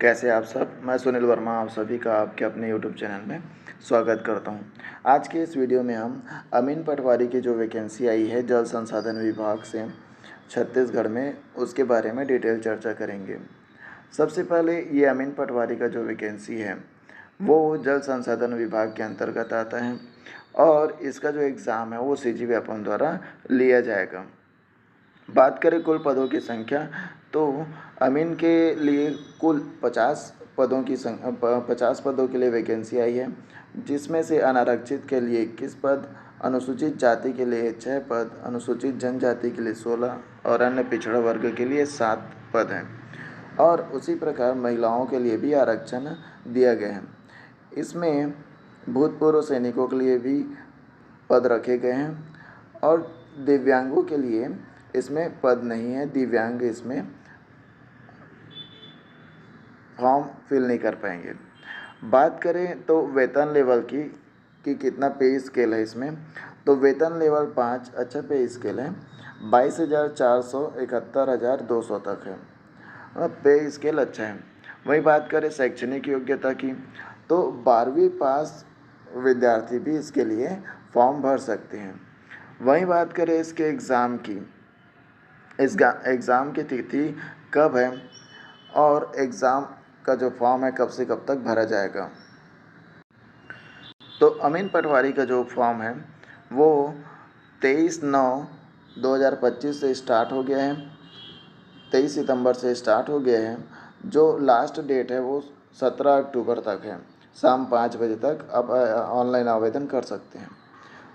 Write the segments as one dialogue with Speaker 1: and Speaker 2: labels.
Speaker 1: कैसे आप सब। मैं सुनील वर्मा आप सभी का आपके अपने यूट्यूब चैनल में स्वागत करता हूं। आज के इस वीडियो में हम अमीन पटवारी की जो वैकेंसी आई है जल संसाधन विभाग से छत्तीसगढ़ में, उसके बारे में डिटेल चर्चा करेंगे। सबसे पहले ये अमीन पटवारी का जो वैकेंसी है वो जल संसाधन विभाग के अंतर्गत आता है और इसका जो एग्ज़ाम है वो CG व्यापम द्वारा लिया जाएगा। बात करें कुल पदों की संख्या, तो अमीन के लिए कुल 50 पदों के लिए वैकेंसी आई है, जिसमें से अनारक्षित के लिए 21 पद, अनुसूचित जाति के लिए 6 पद, अनुसूचित जनजाति के लिए 16 और अन्य पिछड़ा वर्ग के लिए 7 पद हैं। और उसी प्रकार महिलाओं के लिए भी आरक्षण दिया गया है। इसमें भूतपूर्व सैनिकों के लिए भी पद रखे गए हैं और दिव्यांगों के लिए इसमें पद नहीं है। दिव्यांग इसमें फॉर्म फिल नहीं कर पाएंगे। बात करें तो वेतन लेवल की कि कितना पे स्केल है इसमें, तो वेतन लेवल 5 अच्छा पे स्केल है, 22,400 71,200 तक है। पे स्केल अच्छा है। वही बात करें शैक्षणिक योग्यता की, तो 12वीं पास विद्यार्थी भी इसके लिए फॉर्म भर सकते हैं। वही बात करें इसके एग्ज़ाम की, इस एग्ज़ाम की तिथि कब है और एग्ज़ाम का जो फॉर्म है कब से कब तक भरा जाएगा। तो अमीन पटवारी का जो फॉर्म है वो 23/9/2025 से स्टार्ट हो गया है, 23 सितंबर से स्टार्ट हो गया है। जो लास्ट डेट है वो 17 अक्टूबर तक है, शाम 5 बजे तक आप ऑनलाइन आवेदन कर सकते हैं।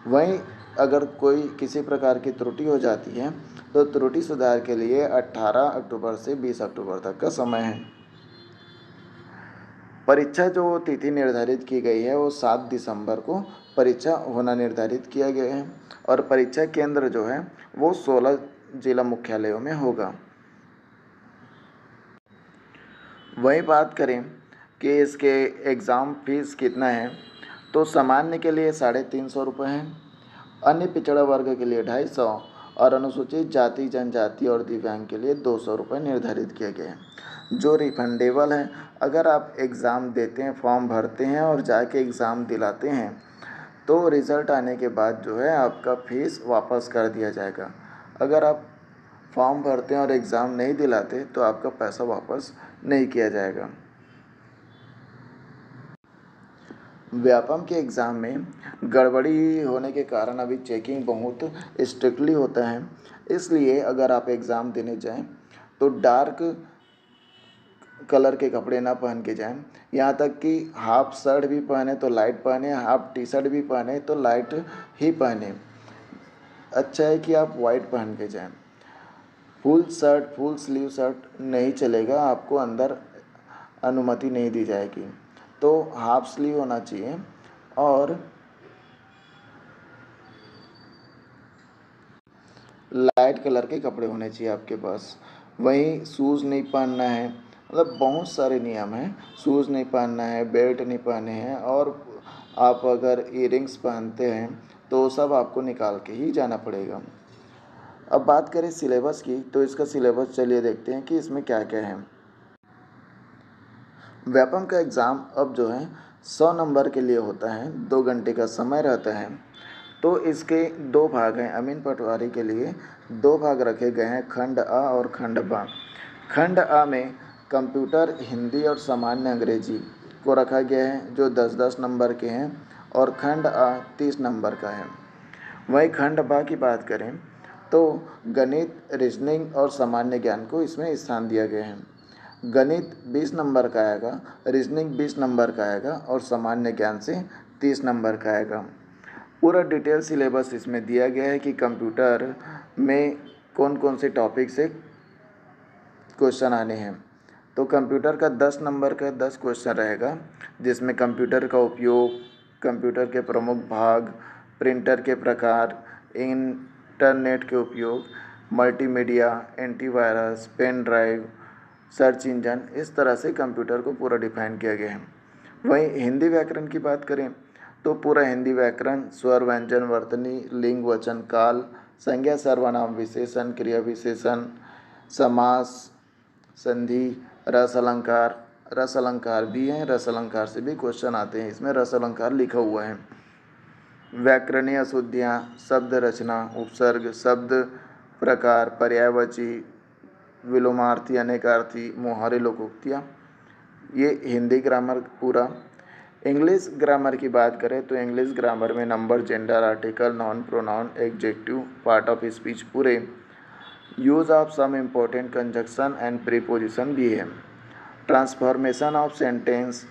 Speaker 1: वहीं अगर कोई किसी प्रकार की त्रुटि हो जाती है तो त्रुटि सुधार के लिए 18 अक्टूबर से 20 अक्टूबर तक का समय है। परीक्षा जो तिथि निर्धारित की गई है वो 7 दिसंबर को परीक्षा होना निर्धारित किया गया है और परीक्षा केंद्र जो है वो 16 जिला मुख्यालयों में होगा। वही बात करें कि इसके एग्ज़ाम फीस कितना है, तो सामान्य के लिए 350 रुपये है, अन्य पिछड़ा वर्ग के लिए 250 और अनुसूचित जाति जनजाति और दिव्यांग के लिए 200 रुपये निर्धारित किए गए हैं, जो रिफंडेबल है। अगर आप एग्ज़ाम देते हैं, फॉर्म भरते हैं और जाके एग्ज़ाम दिलाते हैं तो रिज़ल्ट आने के बाद जो है आपका फ़ीस वापस कर दिया जाएगा। अगर आप फॉर्म भरते हैं और एग्ज़ाम नहीं दिलाते तो आपका पैसा वापस नहीं किया जाएगा। व्यापम के एग्ज़ाम में गड़बड़ी होने के कारण अभी चेकिंग बहुत स्ट्रिक्टली होता है, इसलिए अगर आप एग्ज़ाम देने जाएं तो डार्क कलर के कपड़े ना पहन के जाएं। यहाँ तक कि हाफ शर्ट भी पहने तो लाइट पहने, हाफ टी शर्ट भी पहने तो लाइट ही पहने। अच्छा है कि आप वाइट पहन के जाएं। Full shirt, full sleeve shirt नहीं चलेगा, आपको अंदर अनुमति नहीं दी जाएगी। तो हाफ स्लीव होना चाहिए और लाइट कलर के कपड़े होने चाहिए आपके पास। वहीं शूज़ नहीं पहनना है, मतलब बहुत सारे नियम हैं। शूज़ नहीं पहनना है, बेल्ट नहीं पहने हैं और आप अगर ईयरिंग्स पहनते हैं तो सब आपको निकाल के ही जाना पड़ेगा। अब बात करें सिलेबस की, तो इसका सिलेबस चलिए देखते हैं कि इसमें क्या क्या है। व्यापम का एग्ज़ाम अब जो है 100 नंबर के लिए होता है, 2 घंटे का समय रहता है। तो इसके 2 भाग हैं। अमीन पटवारी के लिए 2 भाग रखे गए हैं, खंड आ और खंड बा। खंड आ में कंप्यूटर, हिंदी और सामान्य अंग्रेजी को रखा गया है, जो 10-10 नंबर के हैं और खंड आ 30 नंबर का है। वहीं खंड बा की बात करें तो गणित, रीजनिंग और सामान्य ज्ञान को इसमें स्थान दिया गया है। गणित 20 नंबर का आएगा, रीजनिंग 20 नंबर का आएगा और सामान्य ज्ञान से 30 नंबर का आएगा। पूरा डिटेल सिलेबस इसमें दिया गया है कि कंप्यूटर में कौन कौन से टॉपिक से क्वेश्चन आने हैं। तो कंप्यूटर का 10 नंबर का 10 क्वेश्चन रहेगा, जिसमें कंप्यूटर का उपयोग, कंप्यूटर के प्रमुख भाग, प्रिंटर के प्रकार, इंटरनेट के उपयोग, multimedia, antivirus, pen drive, search engine, इस तरह से कंप्यूटर को पूरा डिफाइन किया गया है। वहीं हिंदी व्याकरण की बात करें तो पूरा हिंदी व्याकरण, स्वर, व्यंजन, वर्तनी, लिंग, वचन, काल, संज्ञा, सर्वनाम, विशेषण, क्रिया विशेषण, समास, संधि, रस, अलंकार रस अलंकार भी हैं, रस अलंकार से भी क्वेश्चन आते हैं, इसमें रस अलंकार लिखा हुआ है। व्याकरणीय अशुद्धियाँ, शब्द रचना, उपसर्ग, शब्द प्रकार, पर्यायवाची, विलोमार्थी, अनेकार्थी, मोहारी लोकोक्तियाँ, ये हिंदी ग्रामर पूरा। इंग्लिश ग्रामर की बात करें तो इंग्लिश ग्रामर में number, gender, article, noun, pronoun, adjective, part of speech पूरे, use of some important conjunction and preposition भी है, transformation of sentence,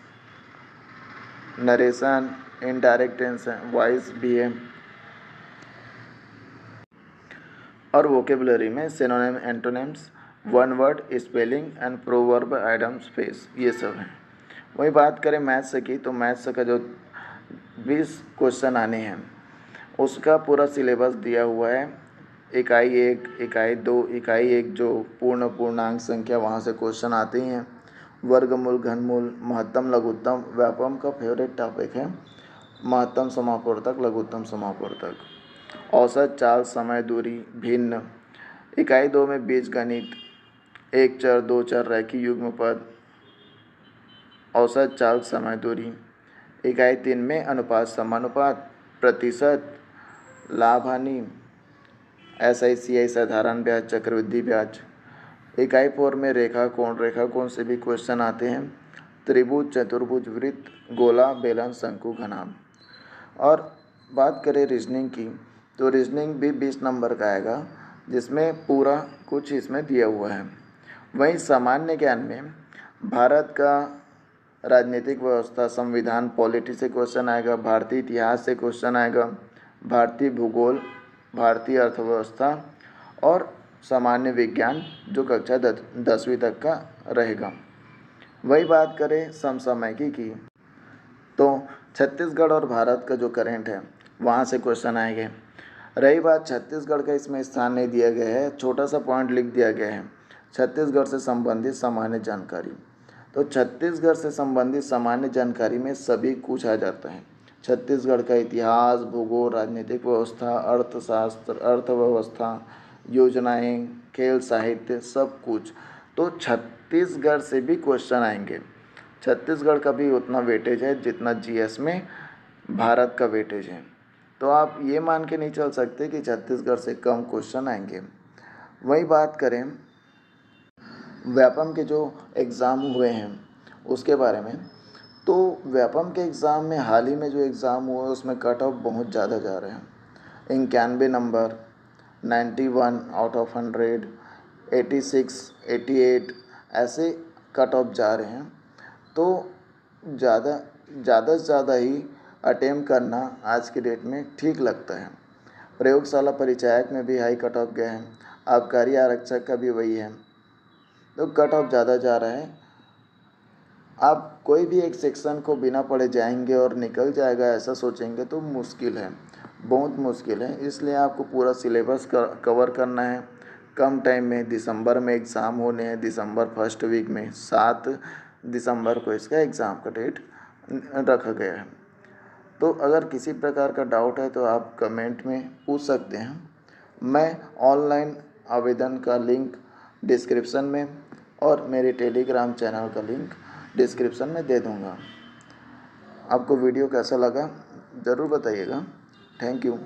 Speaker 1: narration, indirect tense, voice भी है, और वोकेबलरी में synonym, antonyms, one word, spelling and proverb, items, face, ये सब है। वही बात करें मैथ्स की तो मैथ्स का जो 20 क्वेश्चन आने हैं उसका पूरा सिलेबस दिया हुआ है। इकाई 1, इकाई 2, इकाई 1 जो पूर्णांक संख्या वहाँ से क्वेश्चन आते ही हैं, वर्गमूल, घनमूल, महत्तम, लघुत्तम, व्यापम का फेवरेट टॉपिक है, महत्तम समापवर्तक, लघुत्तम समापवर्तक, औसत, चाल, समय, दूरी, भिन्न। इकाई 2 में बीजगणित, एक चर, दो चर, रैखिक युग्मपद, औसत, चाल, समय, दूरी। इकाई 3 में अनुपात, समानुपात, प्रतिशत, लाभ हानि, SI, CI, साधारण ब्याज, चक्रवृद्धि ब्याज। इकाई 4 में रेखा कोण से भी क्वेश्चन आते हैं, त्रिभुज, चतुर्भुज, वृत्त, गोला, बेलन, शंकु, घनाभ। और बात करें रीजनिंग की तो रीजनिंग भी 20 नंबर का आएगा, जिसमें पूरा कुछ इसमें दिया हुआ है। वहीं सामान्य ज्ञान में भारत का राजनीतिक व्यवस्था, संविधान, पॉलिटी से क्वेश्चन आएगा, भारतीय इतिहास से क्वेश्चन आएगा, भारतीय भूगोल, भारतीय अर्थव्यवस्था और सामान्य विज्ञान जो कक्षा 10वीं तक का रहेगा। वही बात करें समसामयिकी की तो छत्तीसगढ़ और भारत का जो करंट है वहाँ से क्वेश्चन आएंगे। रही बात छत्तीसगढ़ का, इसमें स्थान नहीं दिया गया है, छोटा सा पॉइंट लिख दिया गया है, छत्तीसगढ़ से संबंधित सामान्य जानकारी। तो छत्तीसगढ़ से संबंधित सामान्य जानकारी में सभी कुछ आ जाता है, छत्तीसगढ़ का इतिहास, भूगोल, राजनीतिक व्यवस्था, अर्थशास्त्र, अर्थव्यवस्था, योजनाएं, खेल, साहित्य, सब कुछ। तो छत्तीसगढ़ से भी क्वेश्चन आएंगे। छत्तीसगढ़ का भी उतना वेटेज है जितना GS में भारत का वेटेज है। तो आप ये मान के नहीं चल सकते कि छत्तीसगढ़ से कम क्वेश्चन आएंगे। वही बात करें व्यापम के जो एग्ज़ाम हुए हैं उसके बारे में, तो व्यापम के एग्ज़ाम में हाल ही में जो एग्ज़ाम हुआ है उसमें कट ऑफ बहुत ज़्यादा जा रहे हैं, 91 नंबर, 91 आउट ऑफ 100, 86, 88 ऐसे कट ऑफ जा रहे हैं। तो ज़्यादा से ज़्यादा ही अटेम्प्ट करना आज की डेट में ठीक लगता है। प्रयोगशाला परिचायक में भी हाई कट ऑफ गए हैं, आबकारी आरक्षक का भी वही है, तो कट ऑफ ज़्यादा जा रहा है। आप कोई भी एक सेक्शन को बिना पढ़े जाएंगे और निकल जाएगा ऐसा सोचेंगे तो मुश्किल है, बहुत मुश्किल है। इसलिए आपको पूरा सिलेबस कवर करना है कम टाइम में। दिसंबर में एग्ज़ाम होने हैं, दिसंबर फर्स्ट वीक में, 7 दिसंबर को इसका एग्ज़ाम का डेट रखा गया है। तो अगर किसी प्रकार का डाउट है तो आप कमेंट में पूछ सकते हैं। मैं ऑनलाइन आवेदन का लिंक डिस्क्रिप्शन में और मेरे टेलीग्राम चैनल का लिंक डिस्क्रिप्शन में दे दूँगा। आपको वीडियो कैसा लगा ज़रूर बताइएगा। Thank you.